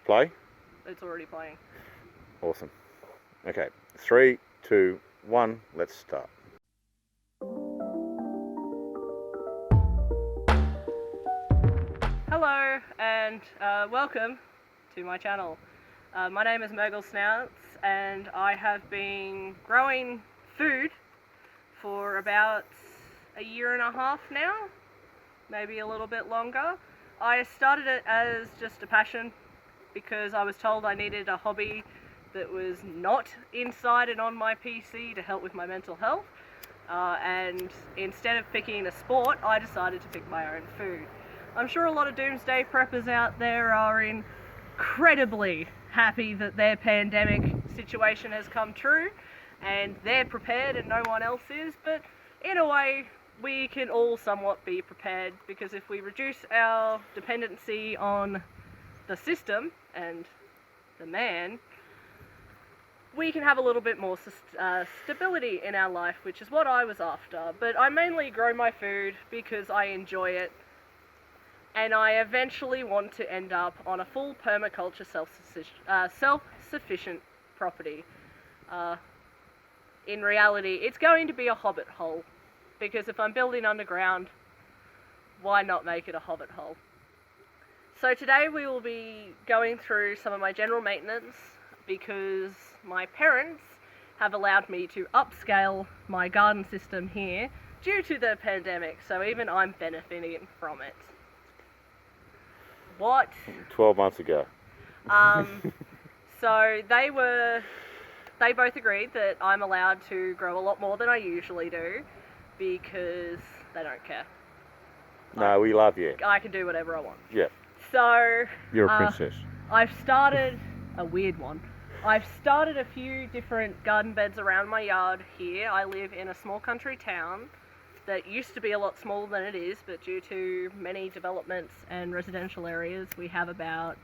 Play? It's already playing. Awesome. Okay, 3, 2, 1, let's start. Hello and welcome to my channel. My name is Murgle Snouts and I have been growing food for about a year and a half now, maybe a little bit longer. I started it as just a passion because I was told I needed a hobby that was not inside and on my PC to help with my mental health, and instead of picking a sport, I decided to pick my own food. I'm sure a lot of doomsday preppers out there are incredibly happy that their pandemic situation has come true and they're prepared and no one else is, but in a way we can all somewhat be prepared, because if we reduce our dependency on the system and the man, we can have a little bit more stability in our life, which is what I was after. But I mainly grow my food because I enjoy it, and I eventually want to end up on a full permaculture self-sufficient property. In reality, it's going to be a hobbit hole, because if I'm building underground, why not make it a hobbit hole? So today we will be going through some of my general maintenance, because my parents have allowed me to upscale my garden system here due to the pandemic, so even I'm benefiting from it. What? 12 months ago. So they both agreed that I'm allowed to grow a lot more than I usually do, because they don't care. No, we love you. I can do whatever I want. Yeah. So You're a princess. I've started a weird one. I've started a few different garden beds around my yard here. I live in a small country town that used to be a lot smaller than it is, but due to many developments and residential areas, we have about...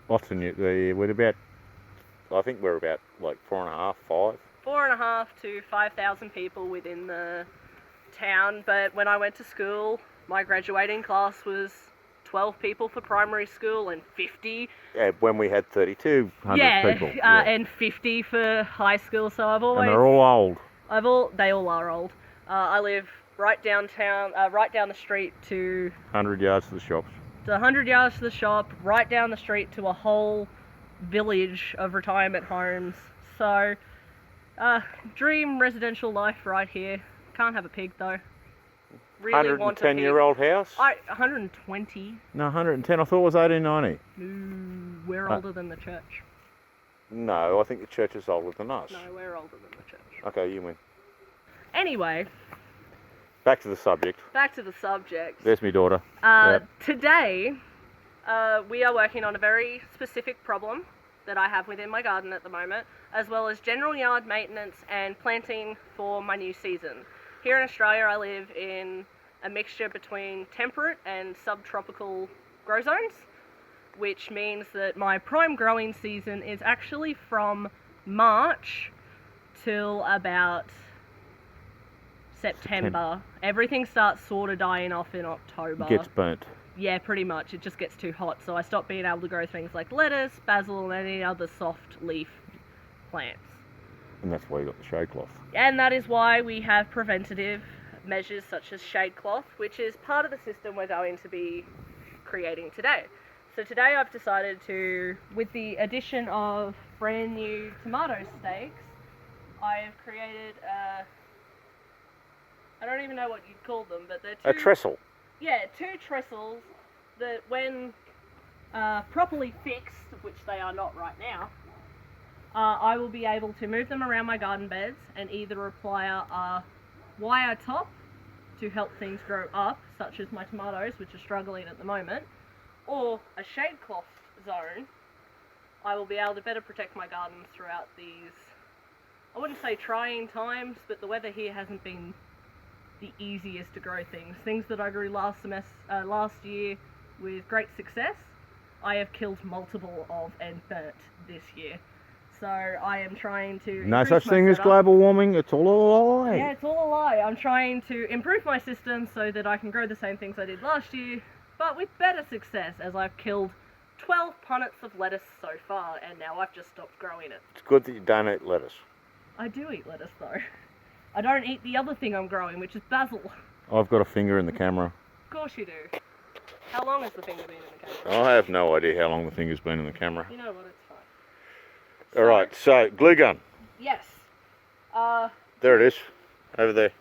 What's the new... We're about... I think we're about like 4.5, 5. 4.5 to 5,000 people within the town, but when I went to school, my graduating class was 12 people for primary school and 50. Yeah, when we had 3,200 people. And 50 for high school. So I've always. And they're all old. They all are old. I live right downtown, right down the street to. 100 yards to the shops. To 100 yards to the shop, right down the street to a whole village of retirement homes. So, dream residential life right here. Can't have a pig though. Really want a 110-year-old house? 120. No, 110. I thought it was 1890. No, we're older than the church. No, I think the church is older than us. No, we're older than the church. Okay, you win. Anyway. Back to the subject. There's my daughter. Today, we are working on a very specific problem that I have within my garden at the moment, as well as general yard maintenance and planting for my new season. Here in Australia, I live in a mixture between temperate and subtropical grow zones, which means that my prime growing season is actually from March till about September. Everything starts sort of dying off in October. Gets burnt. Yeah, pretty much. It just gets too hot, so I stop being able to grow things like lettuce, basil, and any other soft leaf plants. And that's why you got the shade cloth. And that is why we have preventative measures such as shade cloth, which is part of the system we're going to be creating today. So today I've decided to, with the addition of brand new tomato stakes, I have created I don't even know what you'd call them, but they're a trestle. Yeah, 2 trestles that when properly fixed, which they are not right now, I will be able to move them around my garden beds and either apply a wire top to help things grow up, such as my tomatoes, which are struggling at the moment, or a shade cloth zone. I will be able to better protect my garden throughout these, I wouldn't say trying times, but the weather here hasn't been the easiest to grow things. Things that I grew last year with great success, I have killed multiple of and burnt this year. So I am trying to... No such thing as global warming, it's all a lie. Yeah, it's all a lie. I'm trying to improve my system so that I can grow the same things I did last year, but with better success, as I've killed 12 punnets of lettuce so far, and now I've just stopped growing it. It's good that you don't eat lettuce. I do eat lettuce though. I don't eat the other thing I'm growing, which is basil. I've got a finger in the camera. Of course you do. How long has the finger been in the camera? I have no idea how long the finger's been in the camera. You know what, it's fine. Alright, so glue gun. Yes. There it is. Over there.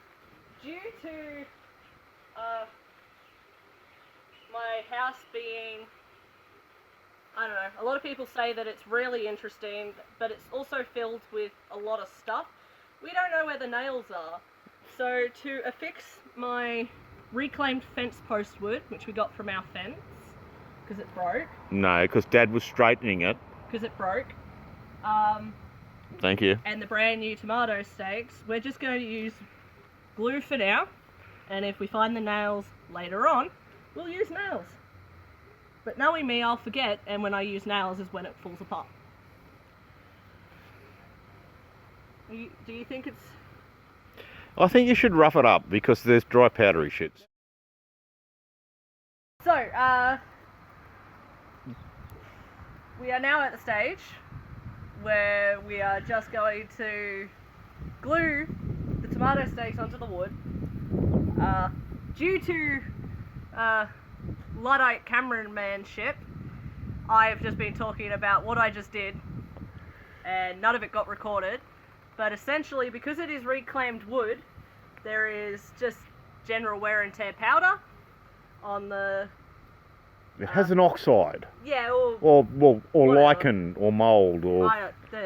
Due to my house being, I don't know, a lot of people say that it's really interesting, but it's also filled with a lot of stuff. We don't know where the nails are. So to affix my reclaimed fence post wood, which we got from our fence, because it broke. No, because Dad was straightening it. Because it broke. Thank you. And the brand new tomato stakes, we're just going to use glue for now. And if we find the nails later on, we'll use nails. But knowing me, I'll forget, and when I use nails is when it falls apart. Do you think it's... I think you should rough it up because there's dry powdery shits. So, we are now at the stage where we are just going to glue the tomato stakes onto the wood. Due to Luddite cameramanship, I've just been talking about what I just did, and none of it got recorded. But essentially, because it is reclaimed wood, there is just general wear and tear powder on the... It has an oxide. Yeah, Or whatever. lichen, or mould, or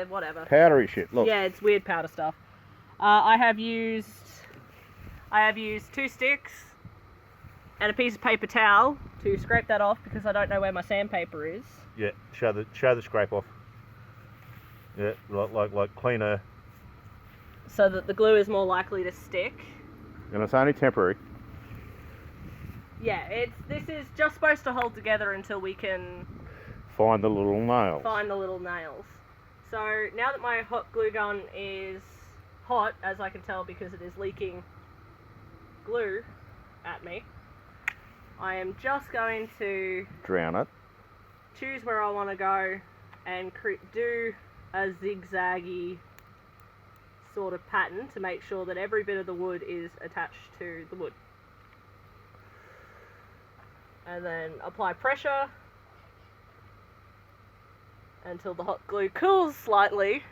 whatever. powdery shit. Look. Yeah, it's weird powder stuff. I have used 2 sticks and a piece of paper towel to scrape that off because I don't know where my sandpaper is. Yeah, show the scrape off. Yeah, like cleaner. So that the glue is more likely to stick. And it's only temporary. Yeah, this is just supposed to hold together until we can Find the little nails. find the little nails. So now that my hot glue gun is hot, as I can tell because it is leaking glue at me, I am just going to Drown it. choose where I want to go and do a zigzaggy sort of pattern to make sure that every bit of the wood is attached to the wood. And then apply pressure until the hot glue cools slightly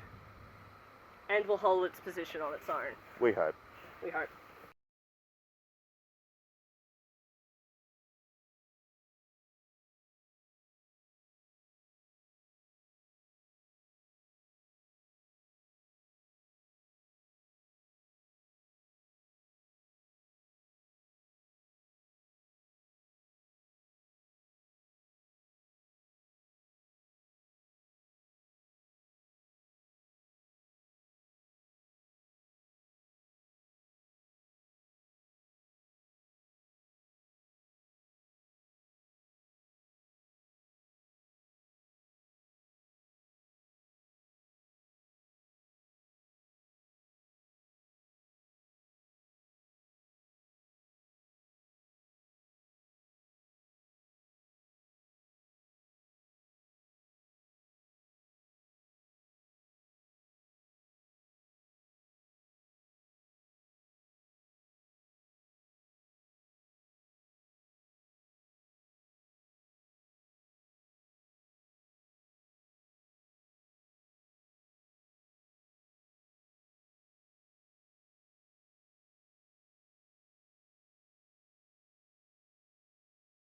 and will hold its position on its own. We hope. We hope.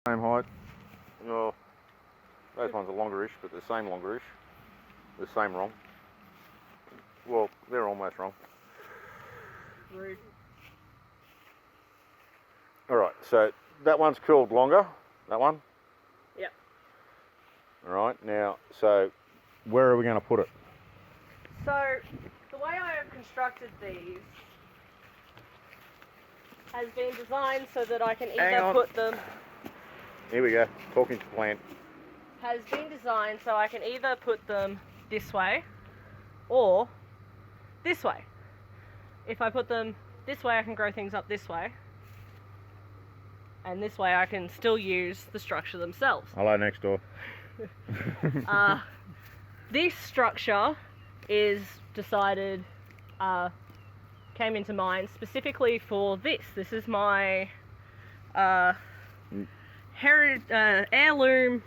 Same height. Oh, those ones are longerish, but the same longerish. The same wrong. Well, they're almost wrong. Rude. Alright, so that one's curled longer. That one. Yep. Alright, now, so where are we going to put it? So, the way I have constructed these has been designed so that I can either put them... Here we go, talking to plant. Has been designed so I can either put them this way or this way. If I put them this way, I can grow things up this way. And this way I can still use the structure themselves. Hello, next door. This structure is decided, came into mind specifically for this. This is my heirloom.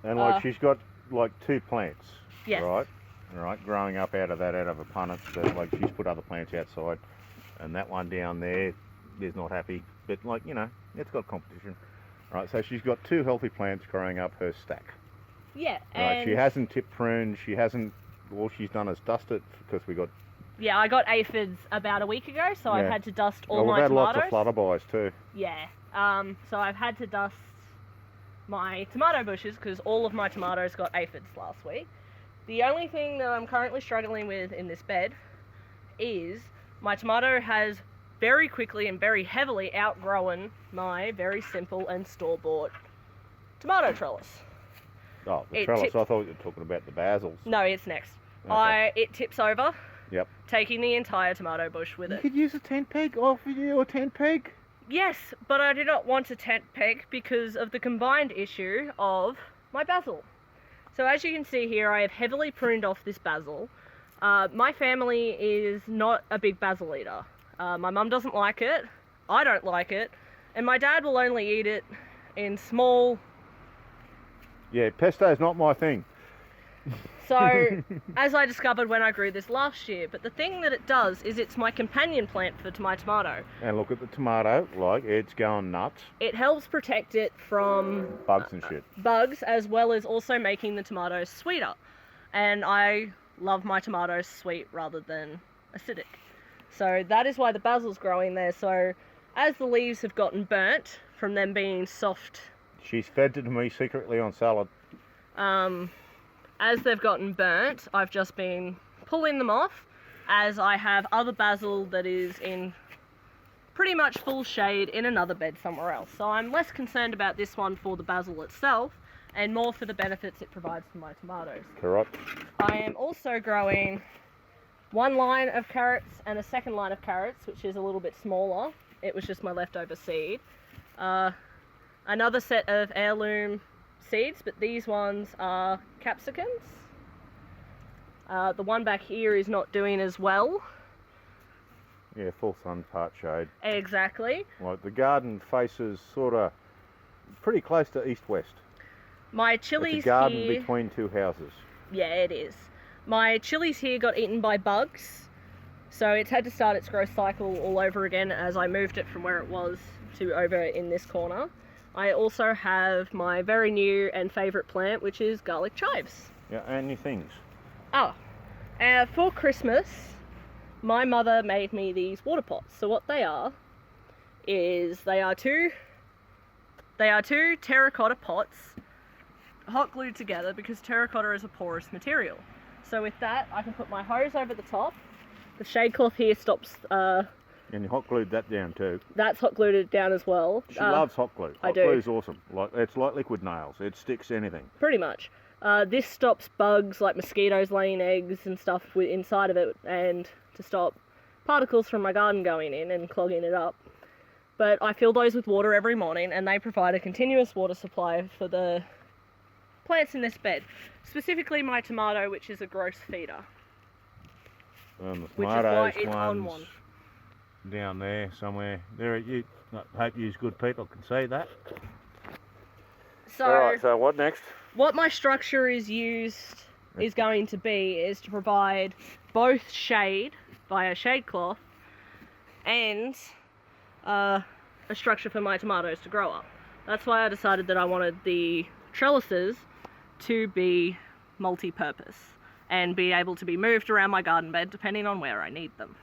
And like she's got like 2 plants, Yes. right, growing up out of a punnet. But like she's put other plants outside, and that one down there is not happy. But like it's got competition, right? So she's got 2 healthy plants growing up her stack. Yeah. Right. She hasn't tip pruned. She hasn't. All she's done is dust it because we got. Yeah, I got aphids about a week ago, so I've had to dust all my we've had tomatoes. lots of flutterbys too. Yeah. So I've had to dust my tomato bushes because all of my tomatoes got aphids last week. The only thing that I'm currently struggling with in this bed is my tomato has very quickly and very heavily outgrown my very simple and store-bought tomato trellis. Oh, the trellis. I thought you were talking about the basils. No, it's next. Okay. It tips over. Yep. Taking the entire tomato bush with it. You could use a tent peg. Offer you a tent peg. Yes, but I do not want a tent peg because of the combined issue of my basil. So as you can see here, I have heavily pruned off this basil. My family is not a big basil eater. My mum doesn't like it, I don't like it, and my dad will only eat it in small... Yeah, pesto's not my thing. So, as I discovered when I grew this last year, but the thing that it does is it's my companion plant for my tomato. And look at the tomato, like it's going nuts. It helps protect it from bugs and shit. Bugs, as well as also making the tomatoes sweeter. And I love my tomatoes sweet rather than acidic. So that is why the basil's growing there. So as the leaves have gotten burnt from them being soft... She's fed it to me secretly on salad. As they've gotten burnt, I've just been pulling them off, as I have other basil that is in pretty much full shade in another bed somewhere else. So I'm less concerned about this one for the basil itself, and more for the benefits it provides for my tomatoes. Correct. I am also growing 1 line of carrots and a 2nd line of carrots, which is a little bit smaller. It was just my leftover seed. Another set of heirloom seeds, but these ones are capsicums. The one back here is not doing as well. Yeah, full sun, part shade. Exactly. Like the garden faces sort of pretty close to east-west. My chilies here... It's a garden between 2 houses. Yeah, it is. My chilies here got eaten by bugs, so it's had to start its growth cycle all over again as I moved it from where it was to over in this corner. I also have my very new and favourite plant, which is garlic chives. Yeah, and your things. Oh, for Christmas, my mother made me these water pots. So what they are is they are two terracotta pots hot glued together because terracotta is a porous material. So with that, I can put my hose over the top. The shade cloth here stops... And you hot glued that down too. That's hot glued down as well. She loves hot glue. I Hot do. glue's awesome. Like it's like liquid nails. It sticks to anything. Pretty much. This stops bugs like mosquitoes laying eggs and stuff inside of it, and to stop particles from my garden going in and clogging it up. But I fill those with water every morning, and they provide a continuous water supply for the plants in this bed. Specifically my tomato, which is a gross feeder. And the Which is why tomatoes it's on one's one. down there somewhere. There, I hope you good people can see that. So, Alright, so what next? what my structure is going to be is to provide both shade via shade cloth and a structure for my tomatoes to grow up. That's why I decided that I wanted the trellises to be multi-purpose and be able to be moved around my garden bed depending on where I need them.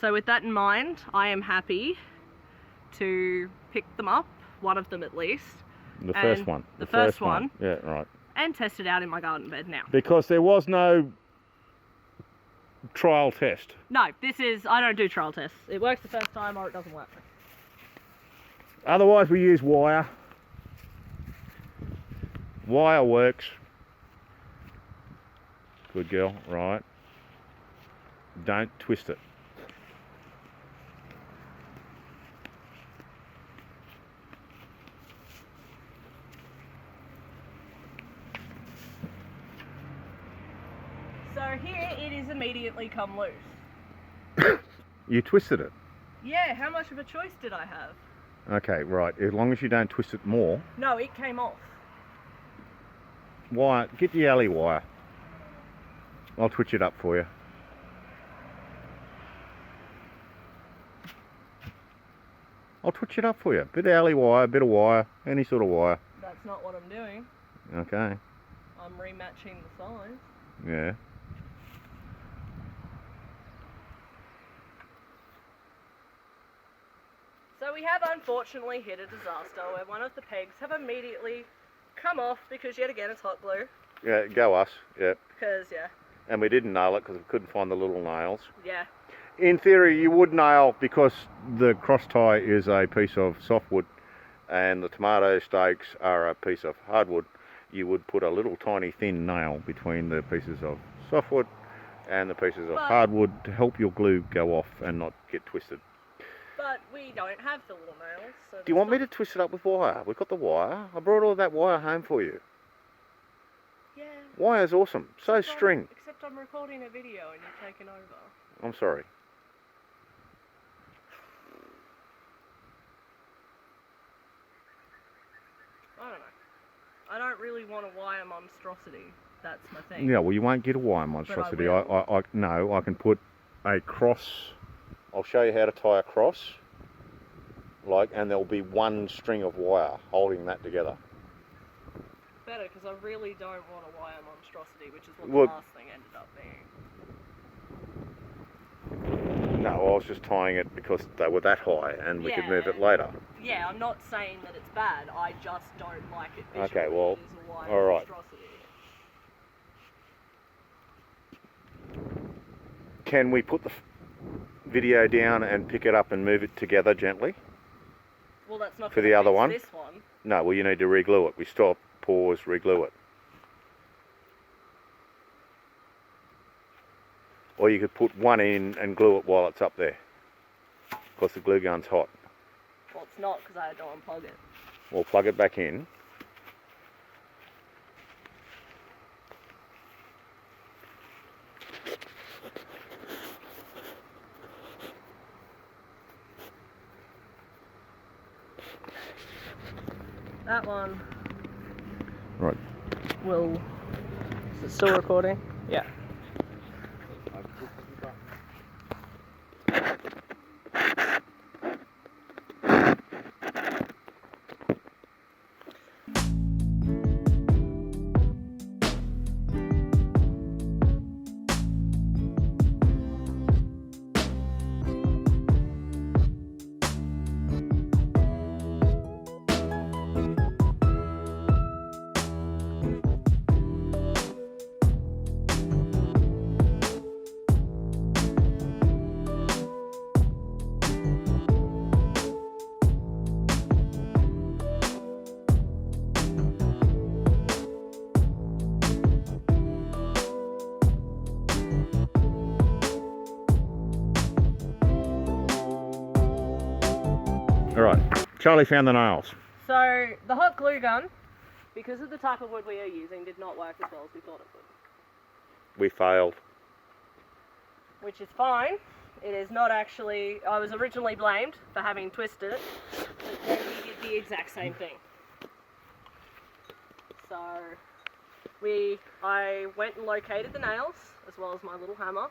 So with that in mind, I am happy to pick them up, one of them at least. The first one. The first one. Yeah, right. And test it out in my garden bed now. Because there was no trial test. No, I don't do trial tests. It works the first time or it doesn't work. Otherwise we use wire. Wire works. Good girl, right. Don't twist it. here it is immediately come loose. You twisted it. Yeah, how much of a choice did I have? Okay, right. As long as you don't twist it more. No, it came off. Wire, get the alley wire. I'll twitch it up for you. I'll twitch it up for you. Bit of alley wire, bit of wire, any sort of wire. That's not what I'm doing. Okay. I'm rematching the size. Yeah. So we have unfortunately hit a disaster where one of the pegs have immediately come off because yet again it's hot glue. Yeah, go us. Yeah. Because, yeah. And we didn't nail it because we couldn't find the little nails. Yeah. In theory, you would nail, because the cross tie is a piece of softwood and the tomato stakes are a piece of hardwood, you would put a little tiny thin nail between the pieces of softwood and the pieces of hardwood to help your glue go off and not get twisted. But we don't have the little nails. So Do you want me to twist it up with wire? We've got the wire. I brought all that wire home for you. Yeah. Wire's awesome. So string. Except I'm recording a video and you're taking over. I'm sorry. I don't know. I don't really want a wire monstrosity. That's my thing. Yeah, well, you won't get a wire monstrosity. No, I can put a cross. I'll show you how to tie a cross. And there'll be one string of wire holding that together. Better, because I really don't want a wire monstrosity, which is what the last thing ended up being. No, I was just tying it because they were that high and we could move it later. Yeah, I'm not saying that it's bad. I just don't like it visually. Okay, well, it is a wire all right. monstrosity. Can we put the video down and pick it up and move it together gently? Well, that's not for the other one. This one. No, well, you need to re-glue it. We stop, pause, re-glue it. Or you could put one in and glue it while it's up there, because the glue gun's hot. Well, it's not, because I had to unplug it. We'll plug it back in. That one. Right. Is it still recording? Yeah. Alright, Charlie found the nails. So, the hot glue gun, because of the type of wood we are using, did not work as well as we thought it would. We failed. Which is fine. It is not actually... I was originally blamed for having twisted it, but then we did the exact same thing. So, I went and located the nails, as well as my little hammer,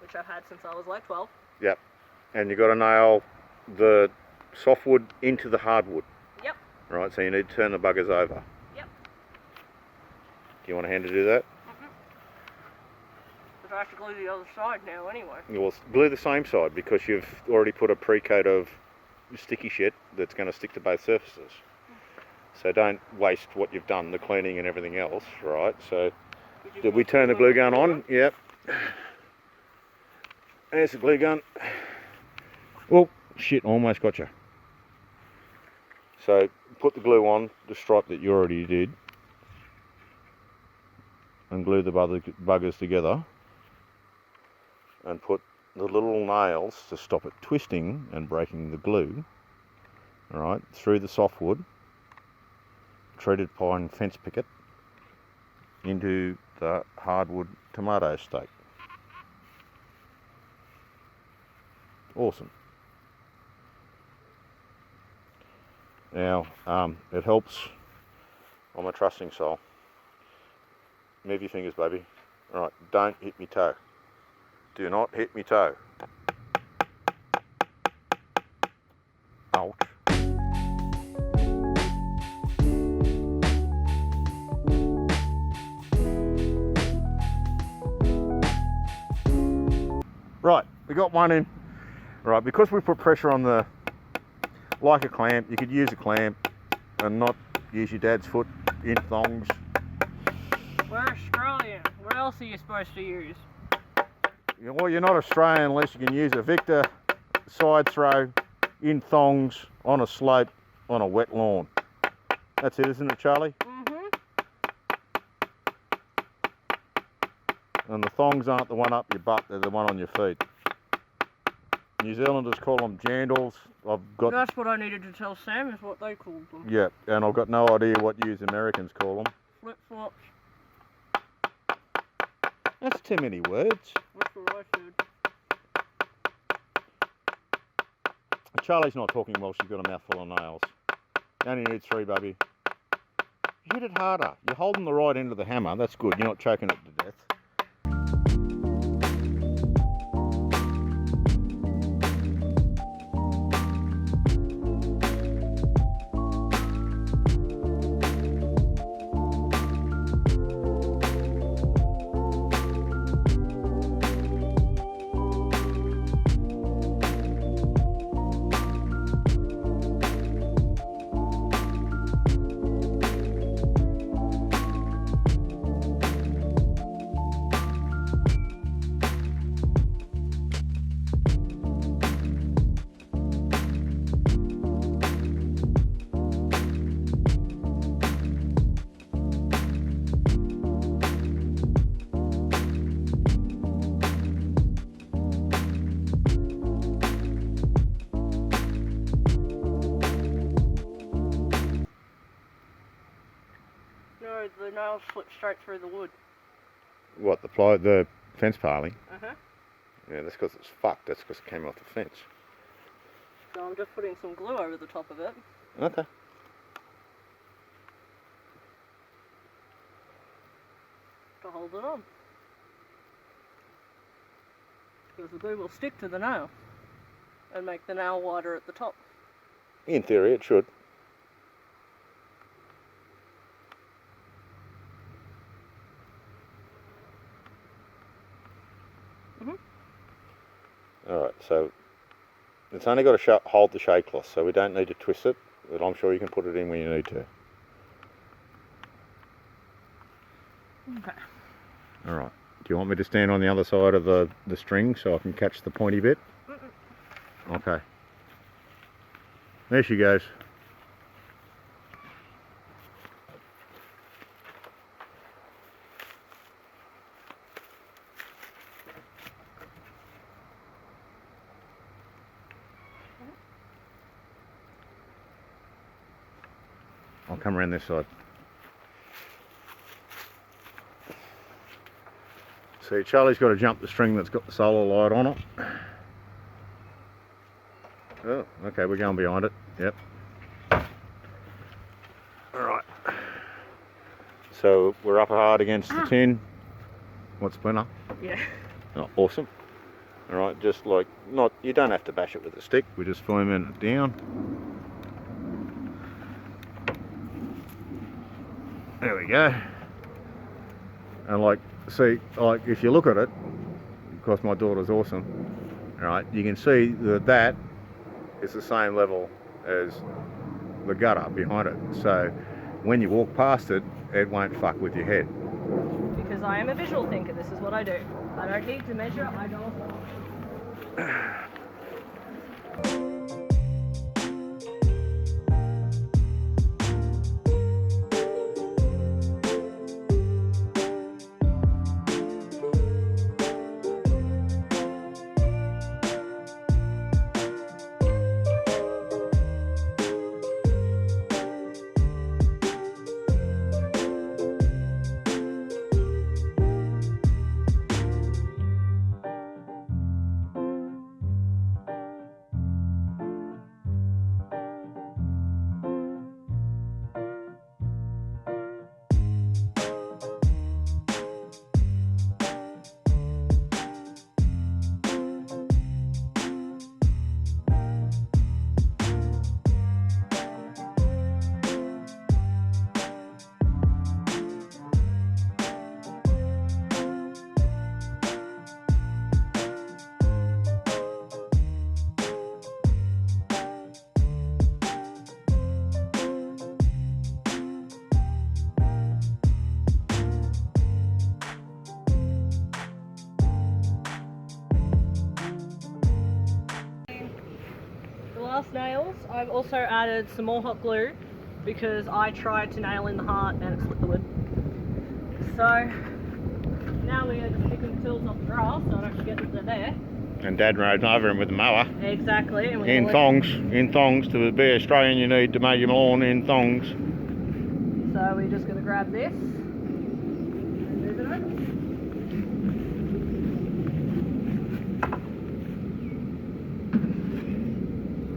which I've had since I was like 12. Yep. And you got to nail the softwood into the hardwood. Yep. Right, so you need to turn the buggers over. Yep. Do you want a hand to do that? Because I have to glue the other side now anyway. Well, glue the same side because you've already put a pre-coat of sticky shit that's going to stick to both surfaces. So don't waste what you've done, the cleaning and everything else, right? So, did we turn the glue gun on? Yep. There's the glue gun. Oh, shit, almost got you. So, put the glue on, the stripe that you already did, and glue the buggers together, and put the little nails to stop it twisting and breaking the glue, alright, through the softwood, treated pine fence picket, into the hardwood tomato stake. Awesome. Now, it helps. I'm a trusting soul. Move your fingers, baby. All right, don't hit me toe. Do not hit me toe. Ouch. Right, we got one in. Right, because we put pressure on the, like a clamp, you could use a clamp and not use your dad's foot in thongs. We're Australian. What else are you supposed to use? Well, you're not Australian unless you can use a Victor side throw in thongs on a slope on a wet lawn. That's it, isn't it, Charlie? Mm-hmm. And the thongs aren't the one up your butt, they're the one on your feet. New Zealanders call them jandals. That's what I needed to tell Sam, is what they called them. Yeah, and I've got no idea what you Americans call them. Flip-flops. That's too many words. That's what I said. Charlie's not talking well, she's got a mouthful of nails. You only need 3, baby. Hit it harder. You're holding the right end of the hammer, that's good. You're not choking it to death. No, the nails slip straight through the wood. What, the fence paling? Uh-huh. Yeah, that's because it's fucked. That's because it came off the fence. So I'm just putting some glue over the top of it. Okay. To hold it on. Because the glue will stick to the nail and make the nail wider at the top. In theory, it should. Alright, so it's only got to hold the shade cloth, so we don't need to twist it, but I'm sure you can put it in when you need to. Okay. Alright, do you want me to stand on the other side of the string so I can catch the pointy bit? Okay. There she goes. I'll come around this side. See, Charlie's got to jump the string that's got the solar light on it. Oh, okay, we're going behind it. Yep. Alright. So we're up hard against the tin. What, splinter? Yeah. Oh, awesome. Alright, just like, you don't have to bash it with a stick, we're just foaming it down. There we go. And like, see, like if you look at it, because my daughter's awesome, right, you can see that is the same level as the gutter behind it. So when you walk past it, it won't fuck with your head. Because I am a visual thinker, this is what I do. I don't need to measure, I go. glass nails. I've also added some more hot glue because I tried to nail in the heart and it split the wood. So now we are just picking the tools off the grass so I don't forget that they're there. And Dad rode over him with the mower. Exactly. And In thongs. To be Australian, you need to mow your lawn in thongs. So we're just going to grab this and move it over.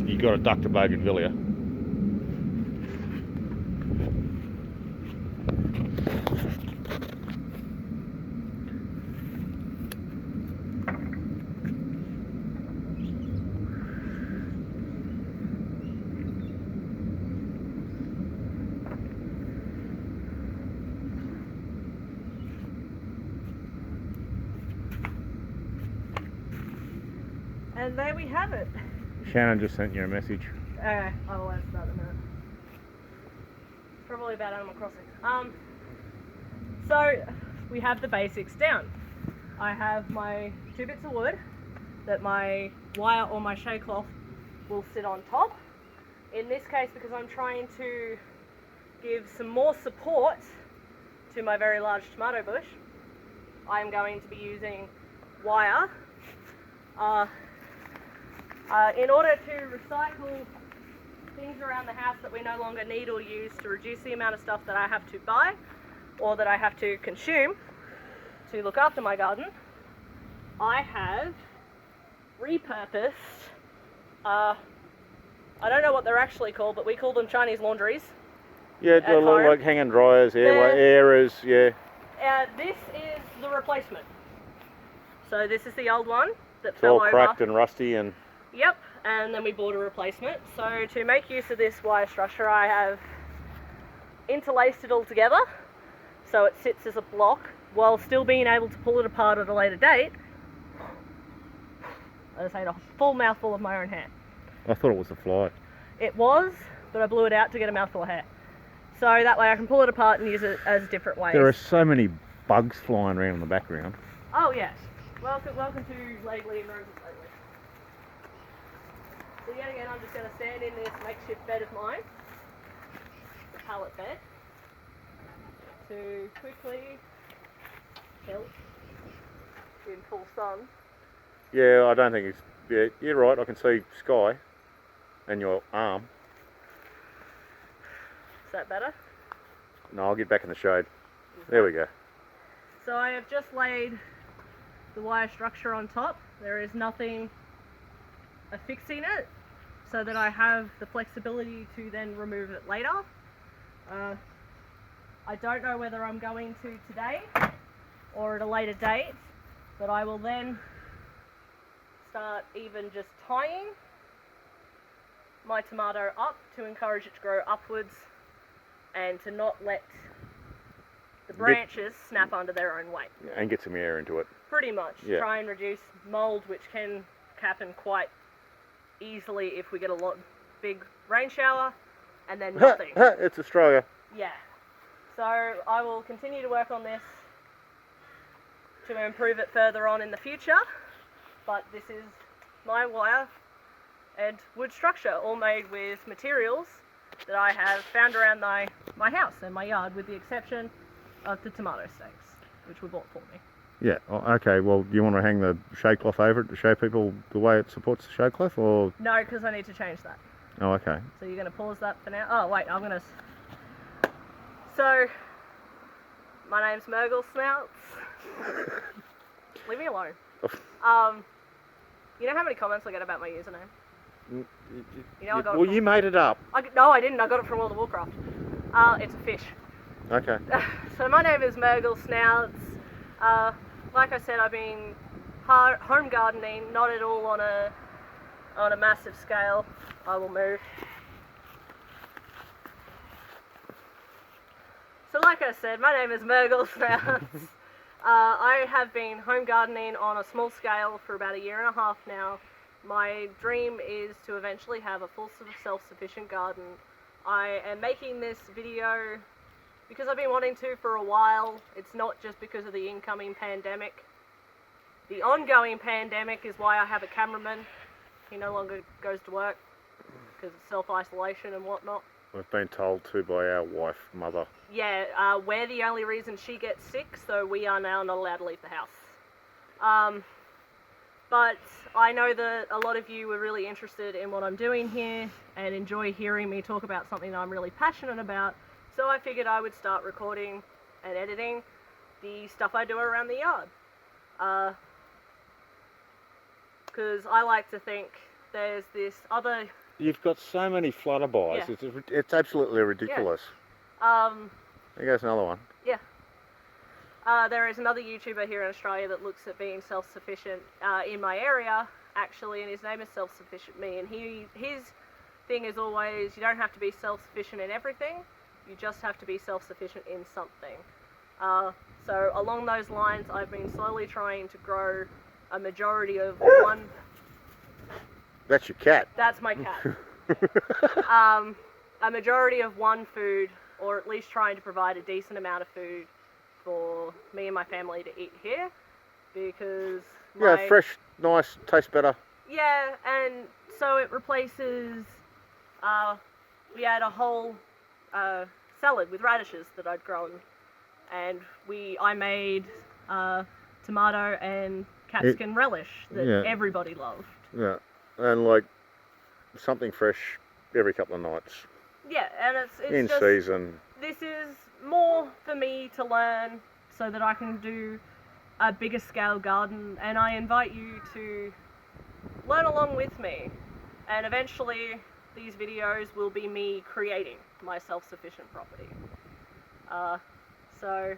You got to duck the bougainvillea. And there we have it. Shannon just sent you a message. Okay, I will answer that in a minute. Probably about Animal Crossing. So we have the basics down. I have my 2 bits of wood that my wire or my shade cloth will sit on top. In this case, because I'm trying to give some more support to my very large tomato bush, I'm going to be using wire. In order to recycle things around the house that we no longer need or use, to reduce the amount of stuff that I have to buy or that I have to consume to look after my garden, I have repurposed, I don't know what they're actually called, but we call them Chinese laundries. Yeah, the little like hanging dryers, airers, yeah. This is the replacement. So this is the old one that It's fell all over. cracked and rusty and... Yep, and then we bought a replacement. So to make use of this wire structure, I have interlaced it all together so it sits as a block while still being able to pull it apart at a later date. I just ate a full mouthful of my own hair. I thought it was a fly. It was, but I blew it out to get a mouthful of hair. So that way I can pull it apart and use it as different ways. There are so many bugs flying around in the background. Oh yes. Welcome to Lately and Roses Lately. So yet again, I'm just going to stand in this makeshift bed of mine, the pallet bed, to quickly tilt in full sun. Yeah, I don't think it's... Yeah, you're right, I can see sky and your arm. Is that better? No, I'll get back in the shade. There we go. So I have just laid the wire structure on top. There is nothing affixing it, so that I have the flexibility to then remove it later. I don't know whether I'm going to today or at a later date, but I will then start even just tying my tomato up to encourage it to grow upwards and to not let the branches snap under their own weight. And get some air into it. Pretty much. Yeah. Try and reduce mould, which can happen quite easily if we get a big rain shower and then nothing. It's Australia. Yeah. So I will continue to work on this to improve it further on in the future, but this is my wire and wood structure, all made with materials that I have found around my house and my yard, with the exception of the tomato stakes, which were bought for me. Yeah, okay, well, do you want to hang the shade cloth over it to show people the way it supports the shade cloth, or...? No, because I need to change that. Oh, okay. So you're going to pause that for now? Oh, wait, I'm going to... So, my name's Murgle Snouts. Leave me alone. You know how many comments I get about my username? You know I got it from... you made it up. No, I didn't. I got it from World of Warcraft. It's a fish. Okay. So my name is Murgle Snouts. Like I said, I've been home gardening, not at all on a massive scale. I will move. So like I said, my name is Murgle Snouts. I have been home gardening on a small scale for about 1.5 years now. My dream is to eventually have a full self-sufficient garden. I am making this video because I've been wanting to for a while. It's not just because of the incoming pandemic. The ongoing pandemic is why I have a cameraman. He no longer goes to work. because it's self-isolation and whatnot. We've been told to by our wife, mother. Yeah, we're the only reason she gets sick, so we are now not allowed to leave the house. But I know that a lot of you were really interested in what I'm doing here and enjoy hearing me talk about something that I'm really passionate about, so I figured I would start recording and editing the stuff I do around the yard. Because I like to think there's this other... You've got so many flutterbys. Yeah. It's absolutely ridiculous. There goes another one. Yeah. There is another YouTuber here in Australia that looks at being self-sufficient in my area, actually, and his name is Self-Sufficient Me, and his thing is always, you don't have to be self-sufficient in everything, you just have to be self-sufficient in something. So along those lines, I've been slowly trying to grow a majority of one... That's your cat. That's my cat. A majority of one food, or at least trying to provide a decent amount of food for me and my family to eat here, because Yeah, fresh, nice, tastes better. Yeah, and so it replaces, we had a whole salad with radishes that I'd grown, and I made tomato and capsicum relish that everybody loved. Yeah, and like something fresh every couple of nights. Yeah, and it's in just, season. This is more for me to learn so that I can do a bigger scale garden, and I invite you to learn along with me, and eventually these videos will be me creating my self-sufficient property. So